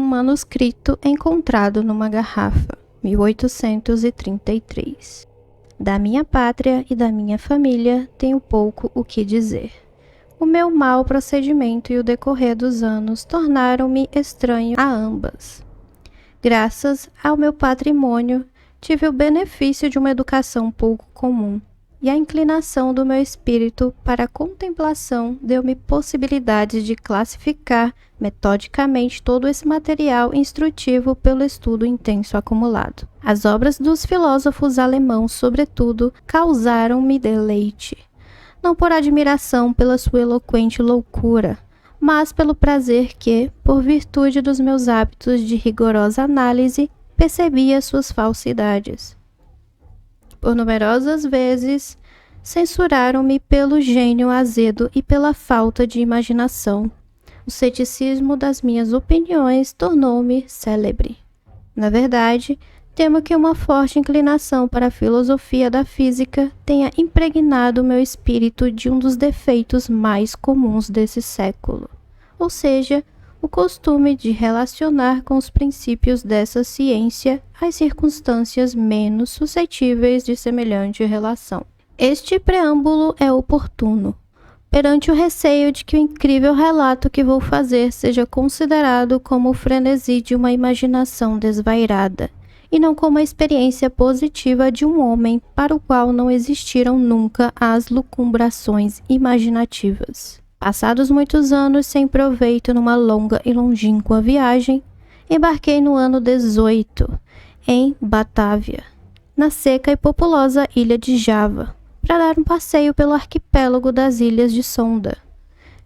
manuscrito encontrado numa garrafa, 1833. Da minha pátria e da minha família tenho pouco o que dizer. O meu mau procedimento e o decorrer dos anos tornaram-me estranho a ambas. Graças ao meu patrimônio, tive o benefício de uma educação pouco comum, e a inclinação do meu espírito para a contemplação deu-me possibilidade de classificar metodicamente todo esse material instrutivo pelo estudo intenso acumulado. As obras dos filósofos alemãos, sobretudo, causaram-me deleite, não por admiração pela sua eloquente loucura, mas pelo prazer que, por virtude dos meus hábitos de rigorosa análise, percebia suas falsidades. Por numerosas vezes, censuraram-me pelo gênio azedo e pela falta de imaginação. O ceticismo das minhas opiniões tornou-me célebre. Na verdade, temo que uma forte inclinação para a filosofia da física tenha impregnado meu espírito de um dos defeitos mais comuns desse século, ou seja, o costume de relacionar com os princípios dessa ciência as circunstâncias menos suscetíveis de semelhante relação. Este preâmbulo é oportuno, perante o receio de que o incrível relato que vou fazer seja considerado como o frenesi de uma imaginação desvairada, e não como a experiência positiva de um homem para o qual não existiram nunca as lucumbrações imaginativas. Passados muitos anos sem proveito numa longa e longínqua viagem, embarquei no ano 18, em Batávia, na seca e populosa ilha de Java, para dar um passeio pelo arquipélago das Ilhas de Sonda.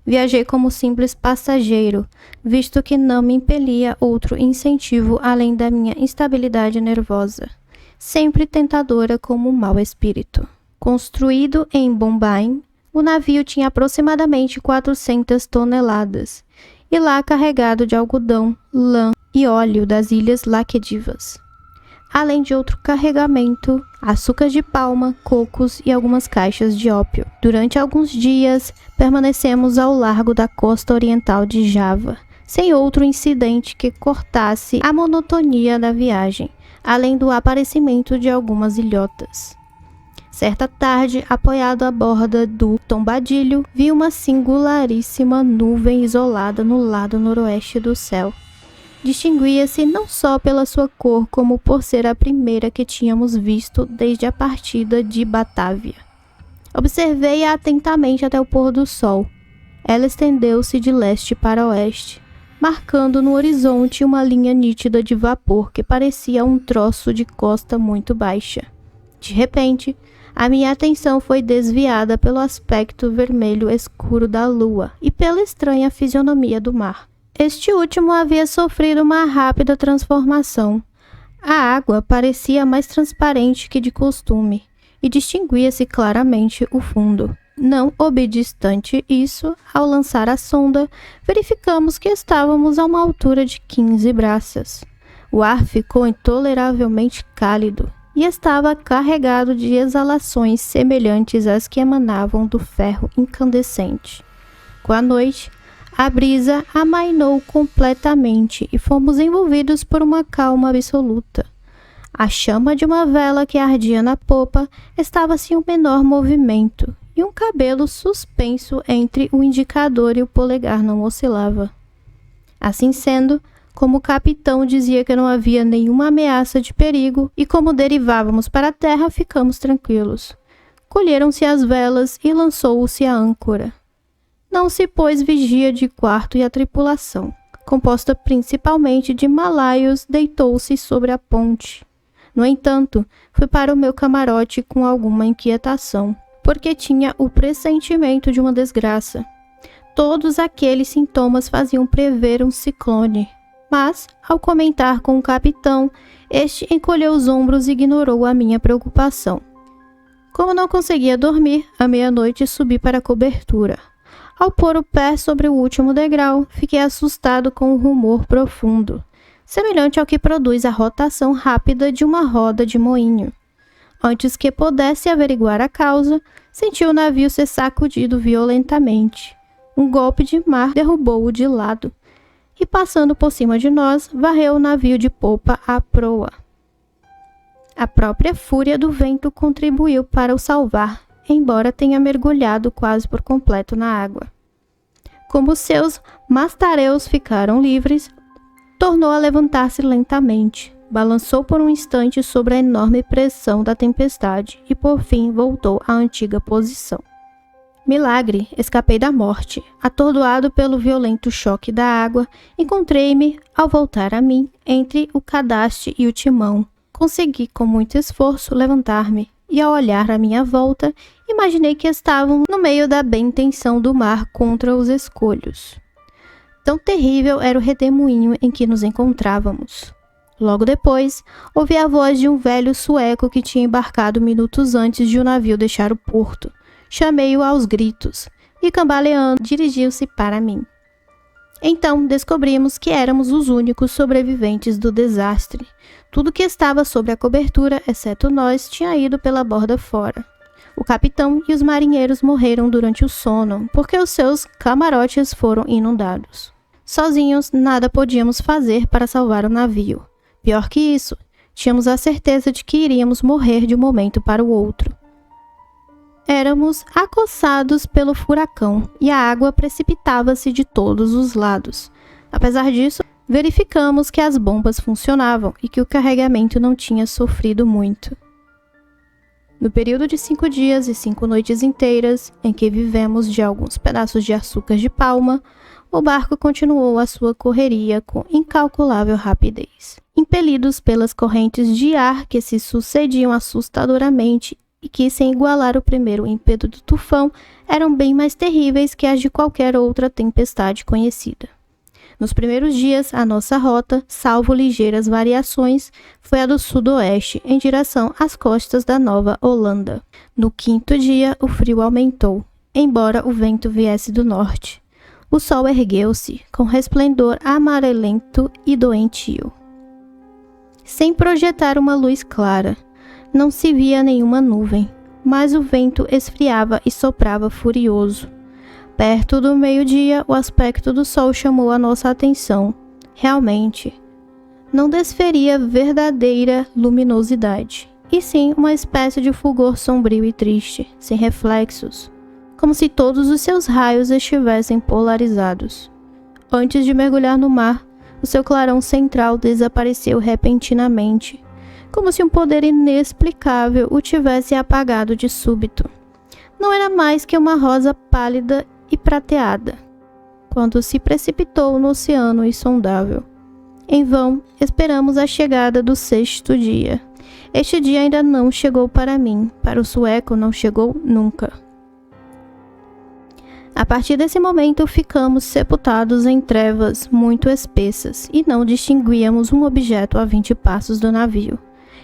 Viajei como simples passageiro, visto que não me impelia outro incentivo além da minha instabilidade nervosa, sempre tentadora como um mau espírito. Construído em Bombay, o navio tinha aproximadamente 400 toneladas, e lá carregado de algodão, lã e óleo das Ilhas Laquedivas, além de outro carregamento, açúcar de palma, cocos e algumas caixas de ópio. Durante alguns dias, permanecemos ao largo da costa oriental de Java, sem outro incidente que cortasse a monotonia da viagem, além do aparecimento de algumas ilhotas. Certa tarde, apoiado à borda do tombadilho, vi uma singularíssima nuvem isolada no lado noroeste do céu. Distinguia-se não só pela sua cor, como por ser a primeira que tínhamos visto desde a partida de Batávia. Observei-a atentamente até o pôr do sol. Ela estendeu-se de leste para oeste, marcando no horizonte uma linha nítida de vapor que parecia um troço de costa muito baixa. De repente, a minha atenção foi desviada pelo aspecto vermelho escuro da lua e pela estranha fisionomia do mar. Este último havia sofrido uma rápida transformação. A água parecia mais transparente que de costume, e distinguia-se claramente o fundo. Não obstante isso, ao lançar a sonda, verificamos que estávamos a uma altura de 15 braças. O ar ficou intoleravelmente cálido, e estava carregado de exalações semelhantes às que emanavam do ferro incandescente. Com a noite, a brisa amainou completamente e fomos envolvidos por uma calma absoluta. A chama de uma vela que ardia na popa estava sem o menor movimento, e um cabelo suspenso entre o indicador e o polegar não oscilava. Assim sendo, como o capitão dizia que não havia nenhuma ameaça de perigo e como derivávamos para a terra, ficamos tranquilos. Colheram-se as velas e lançou-se a âncora. Não se pôs vigia de quarto e a tripulação, composta principalmente de malaios, deitou-se sobre a ponte. No entanto, fui para o meu camarote com alguma inquietação, porque tinha o pressentimento de uma desgraça. Todos aqueles sintomas faziam prever um ciclone. Mas, ao comentar com o capitão, este encolheu os ombros e ignorou a minha preocupação. Como não conseguia dormir, à meia-noite subi para a cobertura. Ao pôr o pé sobre o último degrau, fiquei assustado com um rumor profundo, semelhante ao que produz a rotação rápida de uma roda de moinho. Antes que pudesse averiguar a causa, senti o navio ser sacudido violentamente. Um golpe de mar derrubou-o de lado, e, passando por cima de nós, varreu o navio de popa à proa. A própria fúria do vento contribuiu para o salvar, embora tenha mergulhado quase por completo na água. Como seus mastareus ficaram livres, tornou a levantar-se lentamente, balançou por um instante sobre a enorme pressão da tempestade e, por fim, voltou à antiga posição. Milagre, escapei da morte. Atordoado pelo violento choque da água, encontrei-me, ao voltar a mim, entre o cadaste e o timão. Consegui, com muito esforço, levantar-me, e ao olhar à minha volta, imaginei que estavam no meio da bem-intenção do mar contra os escolhos. Tão terrível era o redemoinho em que nos encontrávamos. Logo depois, ouvi a voz de um velho sueco que tinha embarcado minutos antes de o navio deixar o porto. Chamei-o aos gritos, e cambaleando, dirigiu-se para mim. Então, descobrimos que éramos os únicos sobreviventes do desastre. Tudo que estava sobre a cobertura, exceto nós, tinha ido pela borda fora. O capitão e os marinheiros morreram durante o sono, porque os seus camarotes foram inundados. Sozinhos, nada podíamos fazer para salvar o navio. Pior que isso, tínhamos a certeza de que iríamos morrer de um momento para o outro. Éramos acossados pelo furacão e a água precipitava-se de todos os lados. Apesar disso, verificamos que as bombas funcionavam e que o carregamento não tinha sofrido muito. No período de 5 dias e 5 noites inteiras, em que vivemos de alguns pedaços de açúcar de palma, o barco continuou a sua correria com incalculável rapidez. Impelidos pelas correntes de ar que se sucediam assustadoramente e que, sem igualar o primeiro ímpeto do tufão, eram bem mais terríveis que as de qualquer outra tempestade conhecida. Nos primeiros dias, a nossa rota, salvo ligeiras variações, foi a do sudoeste, em direção às costas da Nova Holanda. No 5º dia, o frio aumentou, embora o vento viesse do norte. O sol ergueu-se, com resplendor amarelento e doentio. Sem projetar uma luz clara, não se via nenhuma nuvem, mas o vento esfriava e soprava furioso. Perto do meio-dia, o aspecto do sol chamou a nossa atenção. Realmente, não desferia verdadeira luminosidade, e sim uma espécie de fulgor sombrio e triste, sem reflexos, como se todos os seus raios estivessem polarizados. Antes de mergulhar no mar, o seu clarão central desapareceu repentinamente, como se um poder inexplicável o tivesse apagado de súbito. Não era mais que uma rosa pálida e prateada, quando se precipitou no oceano insondável. Em vão, esperamos a chegada do 6º dia. Este dia ainda não chegou para mim, para o sueco não chegou nunca. A partir desse momento, ficamos sepultados em trevas muito espessas e não distinguíamos um objeto a 20 passos do navio.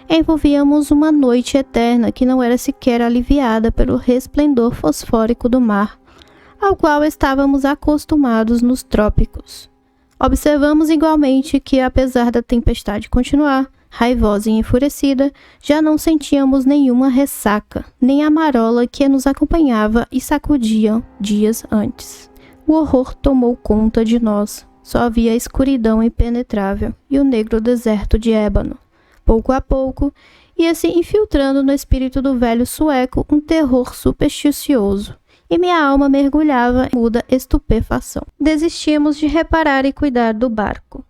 Envolvíamos uma noite eterna que não era sequer aliviada pelo resplendor fosfórico do mar, ao qual estávamos acostumados nos trópicos. Observamos igualmente que, apesar da tempestade continuar, raivosa e enfurecida, já não sentíamos nenhuma ressaca, nem a marola que nos acompanhava e sacudia dias antes. O horror tomou conta de nós. Só havia a escuridão impenetrável e o negro deserto de ébano. Pouco a pouco, ia se infiltrando no espírito do velho sueco um terror supersticioso, e minha alma mergulhava em muda estupefação. Desistimos de reparar e cuidar do barco.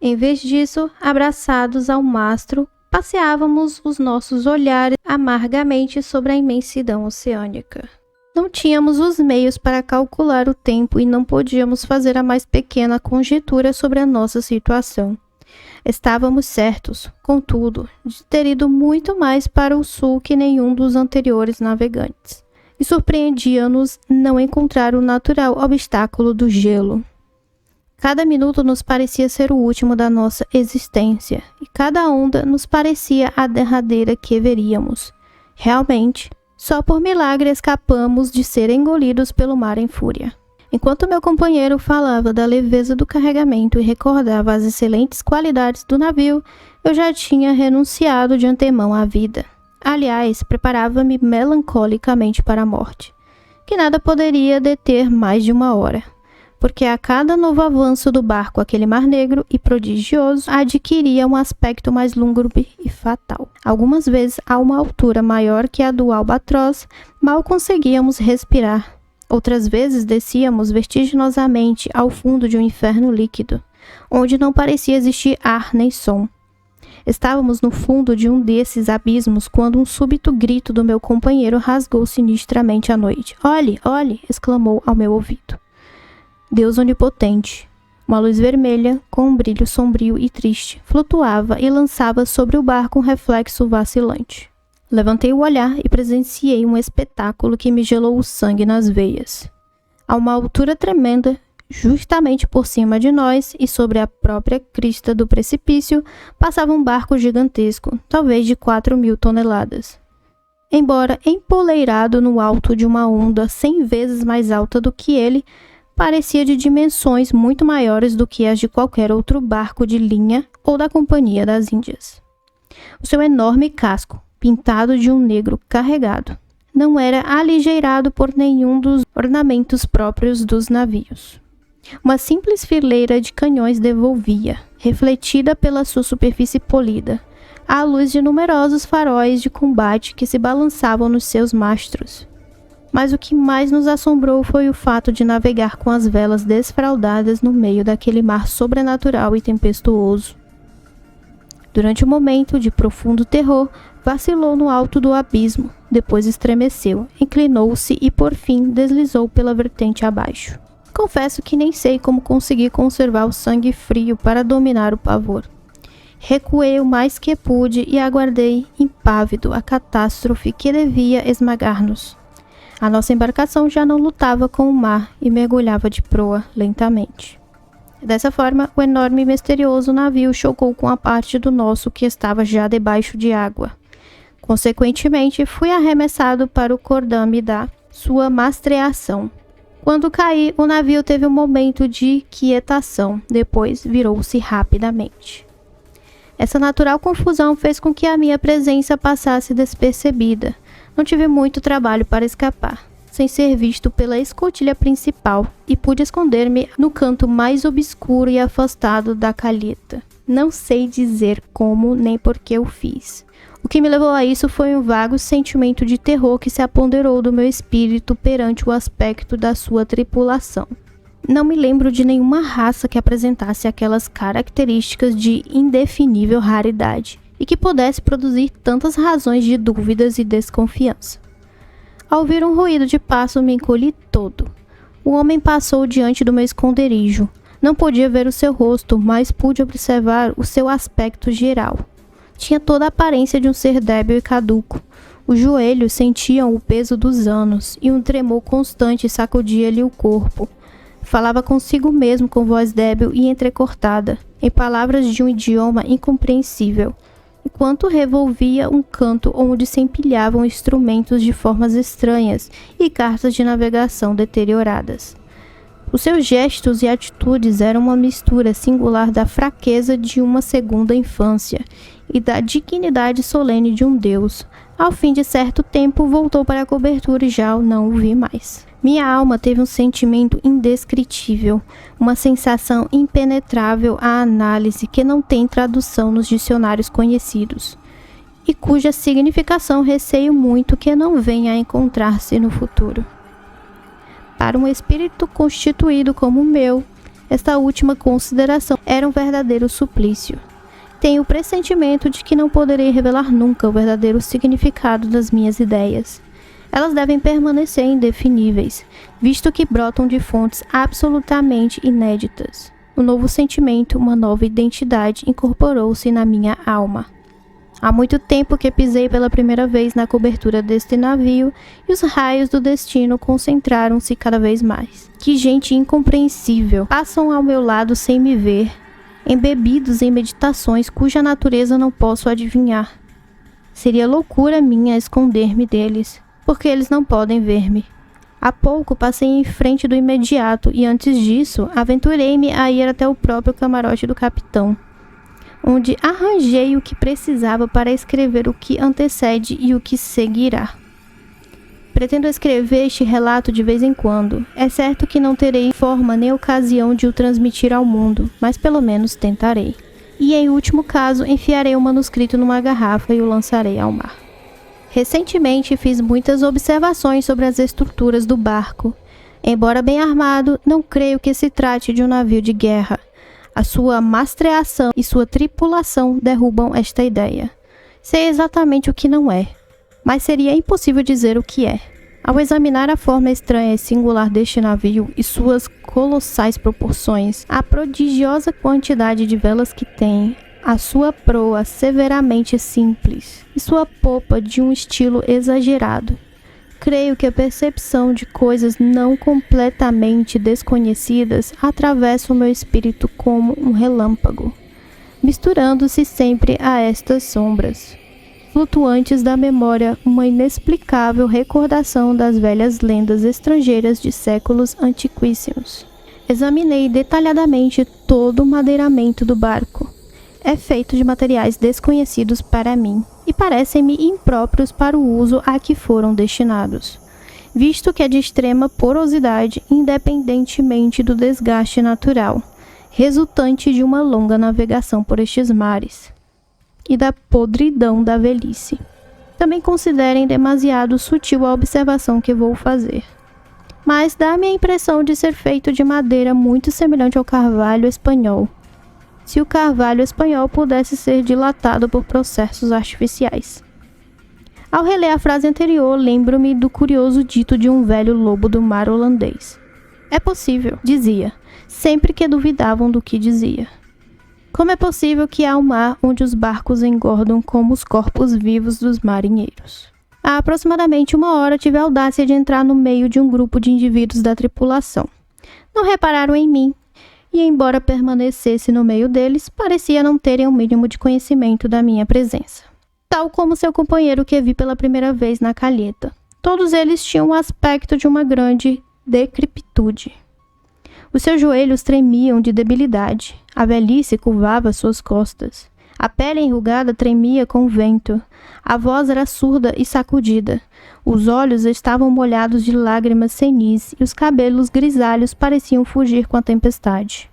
Em vez disso, abraçados ao mastro, passeávamos os nossos olhares amargamente sobre a imensidão oceânica. Não tínhamos os meios para calcular o tempo e não podíamos fazer a mais pequena conjectura sobre a nossa situação. Estávamos certos, contudo, de ter ido muito mais para o sul que nenhum dos anteriores navegantes, e surpreendia-nos não encontrar o natural obstáculo do gelo. Cada minuto nos parecia ser o último da nossa existência, e cada onda nos parecia a derradeira que veríamos. Realmente, só por milagre escapamos de ser engolidos pelo mar em fúria. Enquanto meu companheiro falava da leveza do carregamento e recordava as excelentes qualidades do navio, eu já tinha renunciado de antemão à vida. Aliás, preparava-me melancolicamente para a morte, que nada poderia deter mais de 1 hora. porque a cada novo avanço do barco aquele mar negro e prodigioso adquiria um aspecto mais lúgubre e fatal. Algumas vezes, a uma altura maior que a do albatroz, mal conseguíamos respirar. Outras vezes descíamos vertiginosamente ao fundo de um inferno líquido, onde não parecia existir ar nem som. Estávamos no fundo de um desses abismos quando um súbito grito do meu companheiro rasgou sinistramente a noite. "Olhe, olhe!" exclamou ao meu ouvido. Deus onipotente, uma luz vermelha, com um brilho sombrio e triste, flutuava e lançava sobre o barco um reflexo vacilante. Levantei o olhar e presenciei um espetáculo que me gelou o sangue nas veias. A uma altura tremenda, justamente por cima de nós e sobre a própria crista do precipício, passava um barco gigantesco, talvez de 4.000 toneladas. Embora empoleirado no alto de uma onda 100 vezes mais alta do que ele, parecia de dimensões muito maiores do que as de qualquer outro barco de linha ou da Companhia das Índias. O seu enorme casco, pintado de um negro carregado, não era aligeirado por nenhum dos ornamentos próprios dos navios. Uma simples fileira de canhões devolvia, refletida pela sua superfície polida, a luz de numerosos faróis de combate que se balançavam nos seus mastros. Mas o que mais nos assombrou foi o fato de navegar com as velas desfraldadas no meio daquele mar sobrenatural e tempestuoso. Durante um momento de profundo terror, vacilou no alto do abismo, depois estremeceu, inclinou-se e por fim deslizou pela vertente abaixo. Confesso que nem sei como consegui conservar o sangue frio para dominar o pavor. Recuei o mais que pude e aguardei, impávido, a catástrofe que devia esmagar-nos. A nossa embarcação já não lutava com o mar e mergulhava de proa lentamente. Dessa forma, o enorme e misterioso navio chocou com a parte do nosso que estava já debaixo de água. Consequentemente, fui arremessado para o cordame da sua mastreação. Quando caí, o navio teve um momento de quietação, depois virou-se rapidamente. Essa natural confusão fez com que a minha presença passasse despercebida. Não tive muito trabalho para escapar, sem ser visto pela escotilha principal, e pude esconder-me no canto mais obscuro e afastado da calheta. Não sei dizer como nem por que o fiz. O que me levou a isso foi um vago sentimento de terror que se apoderou do meu espírito perante o aspecto da sua tripulação. Não me lembro de nenhuma raça que apresentasse aquelas características de indefinível raridade e que pudesse produzir tantas razões de dúvidas e desconfiança. Ao ouvir um ruído de passo, me encolhi todo. O homem passou diante do meu esconderijo. Não podia ver o seu rosto, mas pude observar o seu aspecto geral. Tinha toda a aparência de um ser débil e caduco. Os joelhos sentiam o peso dos anos e um tremor constante sacudia-lhe o corpo. Falava consigo mesmo com voz débil e entrecortada, em palavras de um idioma incompreensível, enquanto revolvia um canto onde se empilhavam instrumentos de formas estranhas e cartas de navegação deterioradas. Os seus gestos e atitudes eram uma mistura singular da fraqueza de uma segunda infância e da dignidade solene de um deus. Ao fim de certo tempo, voltou para a cobertura e já não o vi mais. Minha alma teve um sentimento indescritível, uma sensação impenetrável à análise que não tem tradução nos dicionários conhecidos, e cuja significação receio muito que não venha a encontrar-se no futuro. Para um espírito constituído como o meu, esta última consideração era um verdadeiro suplício. Tenho o pressentimento de que não poderei revelar nunca o verdadeiro significado das minhas ideias. Elas devem permanecer indefiníveis, visto que brotam de fontes absolutamente inéditas. Um novo sentimento, uma nova identidade incorporou-se na minha alma. Há muito tempo que pisei pela primeira vez na cobertura deste navio e os raios do destino concentraram-se cada vez mais. Que gente incompreensível! Passam ao meu lado sem me ver, embebidos em meditações cuja natureza não posso adivinhar. Seria loucura minha esconder-me deles, porque eles não podem ver-me. Há pouco passei em frente do imediato e antes disso aventurei-me a ir até o próprio camarote do capitão, onde arranjei o que precisava para escrever o que antecede e o que seguirá. Pretendo escrever este relato de vez em quando. É certo que não terei forma nem ocasião de o transmitir ao mundo, mas pelo menos tentarei. E em último caso, enfiarei o manuscrito numa garrafa e o lançarei ao mar. Recentemente fiz muitas observações sobre as estruturas do barco. Embora bem armado, não creio que se trate de um navio de guerra. A sua mastreação e sua tripulação derrubam esta ideia. Sei exatamente o que não é, mas seria impossível dizer o que é. Ao examinar a forma estranha e singular deste navio e suas colossais proporções, a prodigiosa quantidade de velas que tem, a sua proa severamente simples e sua popa de um estilo exagerado, creio que a percepção de coisas não completamente desconhecidas atravessa o meu espírito como um relâmpago, misturando-se sempre a estas sombras flutuantes da memória, uma inexplicável recordação das velhas lendas estrangeiras de séculos antiquíssimos. Examinei detalhadamente todo o madeiramento do barco. É feito de materiais desconhecidos para mim e parecem-me impróprios para o uso a que foram destinados, visto que é de extrema porosidade, independentemente do desgaste natural, resultante de uma longa navegação por estes mares e da podridão da velhice. Também considerem demasiado sutil a observação que vou fazer, mas dá-me a impressão de ser feito de madeira muito semelhante ao carvalho espanhol, se o carvalho espanhol pudesse ser dilatado por processos artificiais. Ao reler a frase anterior, lembro-me do curioso dito de um velho lobo do mar holandês. É possível, dizia, sempre que duvidavam do que dizia. Como é possível que há um mar onde os barcos engordam como os corpos vivos dos marinheiros? Há aproximadamente 1 hora tive a audácia de entrar no meio de um grupo de indivíduos da tripulação. Não repararam em mim, e embora permanecesse no meio deles, parecia não terem o mínimo de conhecimento da minha presença. Tal como seu companheiro que vi pela primeira vez na calheta. Todos eles tinham o aspecto de uma grande decrepitude. Os seus joelhos tremiam de debilidade. A velhice curvava suas costas. A pele enrugada tremia com o vento. A voz era surda e sacudida. Os olhos estavam molhados de lágrimas senis e os cabelos grisalhos pareciam fugir com a tempestade.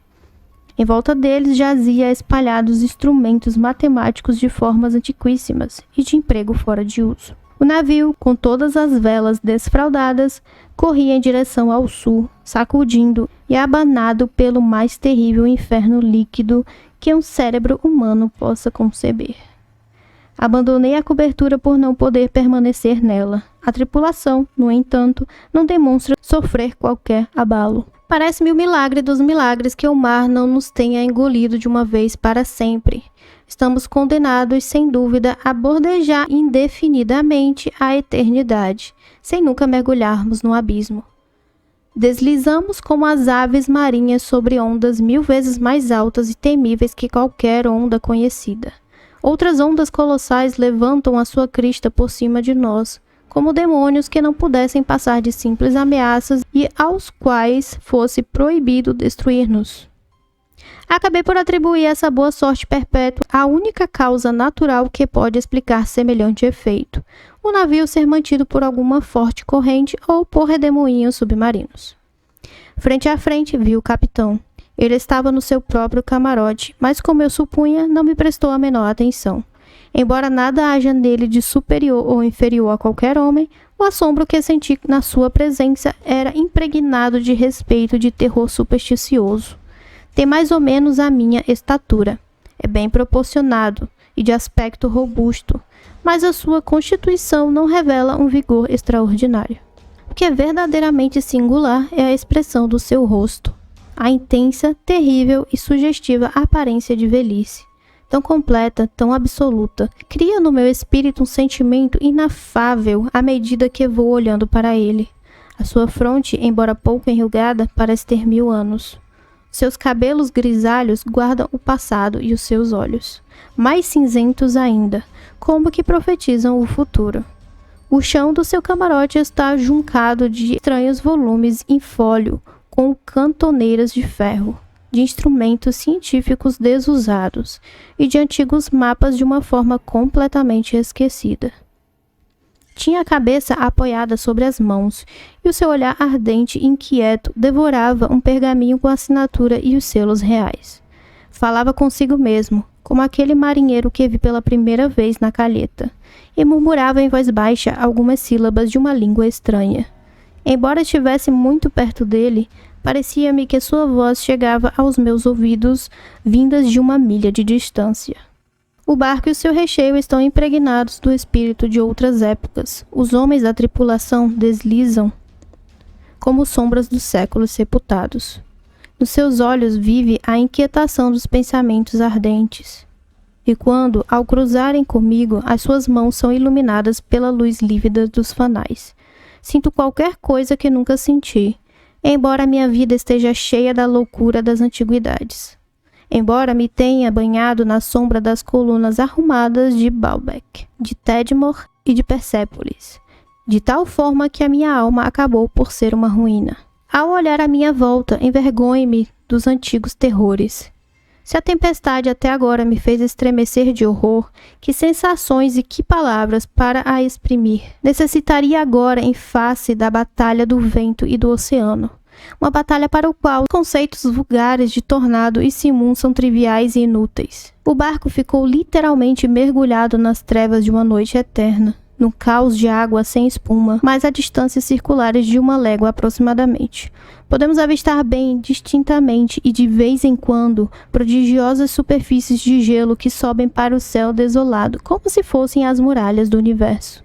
Em volta deles jazia espalhados instrumentos matemáticos de formas antiquíssimas e de emprego fora de uso. O navio, com todas as velas desfraldadas, corria em direção ao sul, sacudindo e abanado pelo mais terrível inferno líquido que um cérebro humano possa conceber. Abandonei a cobertura por não poder permanecer nela. A tripulação, no entanto, não demonstra sofrer qualquer abalo. Parece-me o milagre dos milagres que o mar não nos tenha engolido de uma vez para sempre. Estamos condenados, sem dúvida, a bordejar indefinidamente a eternidade, sem nunca mergulharmos no abismo. Deslizamos como as aves marinhas sobre ondas 1000 vezes mais altas e temíveis que qualquer onda conhecida. Outras ondas colossais levantam a sua crista por cima de nós, como demônios que não pudessem passar de simples ameaças e aos quais fosse proibido destruir-nos. Acabei por atribuir essa boa sorte perpétua à única causa natural que pode explicar semelhante efeito: o navio ser mantido por alguma forte corrente ou por redemoinhos submarinos. Frente a frente vi o capitão. Ele estava no seu próprio camarote, mas como eu supunha, não me prestou a menor atenção. Embora nada haja nele de superior ou inferior a qualquer homem, o assombro que senti na sua presença era impregnado de respeito e de terror supersticioso. Tem mais ou menos a minha estatura. É bem proporcionado e de aspecto robusto, mas a sua constituição não revela um vigor extraordinário. O que é verdadeiramente singular é a expressão do seu rosto, a intensa, terrível e sugestiva aparência de velhice, tão completa, tão absoluta, cria no meu espírito um sentimento inafável à medida que vou olhando para ele. A sua fronte, embora pouco enrugada, parece ter 1000 anos. Seus cabelos grisalhos guardam o passado e os seus olhos, mais cinzentos ainda, como que profetizam o futuro. O chão do seu camarote está juncado de estranhos volumes em fólio, com cantoneiras de ferro, de instrumentos científicos desusados e de antigos mapas de uma forma completamente esquecida. Tinha a cabeça apoiada sobre as mãos, e o seu olhar ardente e inquieto devorava um pergaminho com a assinatura e os selos reais. Falava consigo mesmo, como aquele marinheiro que vi pela primeira vez na calheta, e murmurava em voz baixa algumas sílabas de uma língua estranha. Embora estivesse muito perto dele, parecia-me que sua voz chegava aos meus ouvidos, vindas de uma milha de distância. O barco e o seu recheio estão impregnados do espírito de outras épocas. Os homens da tripulação deslizam como sombras dos séculos sepultados. Nos seus olhos vive a inquietação dos pensamentos ardentes. E quando, ao cruzarem comigo, as suas mãos são iluminadas pela luz lívida dos fanais, sinto qualquer coisa que nunca senti, embora minha vida esteja cheia da loucura das antiguidades. Embora me tenha banhado na sombra das colunas arrumadas de Baalbek, de Tedmor e de Persépolis, de tal forma que a minha alma acabou por ser uma ruína. Ao olhar à minha volta, envergonho-me dos antigos terrores. Se a tempestade até agora me fez estremecer de horror, que sensações e que palavras para a exprimir necessitaria agora em face da batalha do vento e do oceano? Uma batalha para o qual os conceitos vulgares de tornado e simum são triviais e inúteis. O barco ficou literalmente mergulhado nas trevas de uma noite eterna, num caos de água sem espuma, mas a distâncias circulares de uma légua aproximadamente. Podemos avistar bem distintamente e de vez em quando prodigiosas superfícies de gelo que sobem para o céu desolado, como se fossem as muralhas do universo.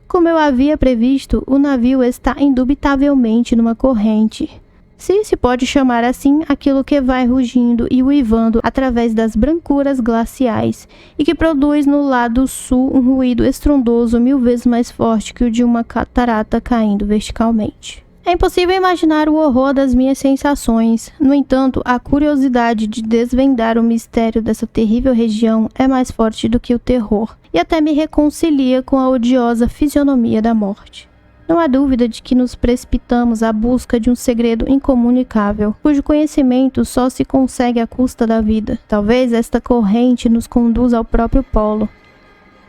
Como eu havia previsto, o navio está indubitavelmente numa corrente. Se pode chamar assim aquilo que vai rugindo e uivando através das brancuras glaciais e que produz no lado sul um ruído estrondoso 1000 vezes mais forte que o de uma catarata caindo verticalmente. É impossível imaginar o horror das minhas sensações. No entanto, a curiosidade de desvendar o mistério dessa terrível região é mais forte do que o terror, e até me reconcilia com a odiosa fisionomia da morte. Não há dúvida de que nos precipitamos à busca de um segredo incomunicável, cujo conhecimento só se consegue à custa da vida. Talvez esta corrente nos conduza ao próprio polo.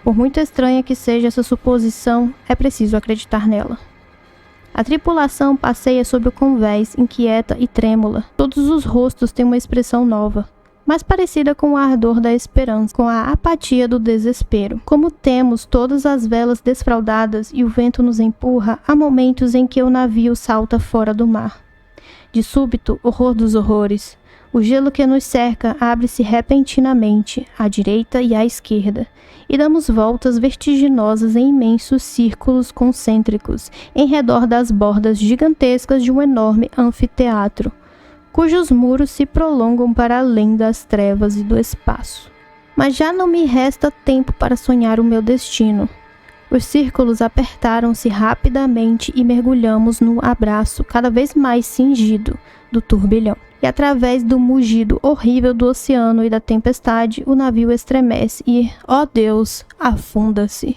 Por muito estranha que seja essa suposição, é preciso acreditar nela. A tripulação passeia sobre o convés, inquieta e trêmula. Todos os rostos têm uma expressão nova, mas parecida com o ardor da esperança, com a apatia do desespero. Como temos todas as velas desfraldadas e o vento nos empurra, há momentos em que o navio salta fora do mar. De súbito, horror dos horrores. O gelo que nos cerca abre-se repentinamente, à direita e à esquerda, e damos voltas vertiginosas em imensos círculos concêntricos, em redor das bordas gigantescas de um enorme anfiteatro, cujos muros se prolongam para além das trevas e do espaço. Mas já não me resta tempo para sonhar o meu destino. Os círculos apertaram-se rapidamente e mergulhamos no abraço cada vez mais cingido do turbilhão. E através do mugido horrível do oceano e da tempestade, o navio estremece e, ó Deus, afunda-se.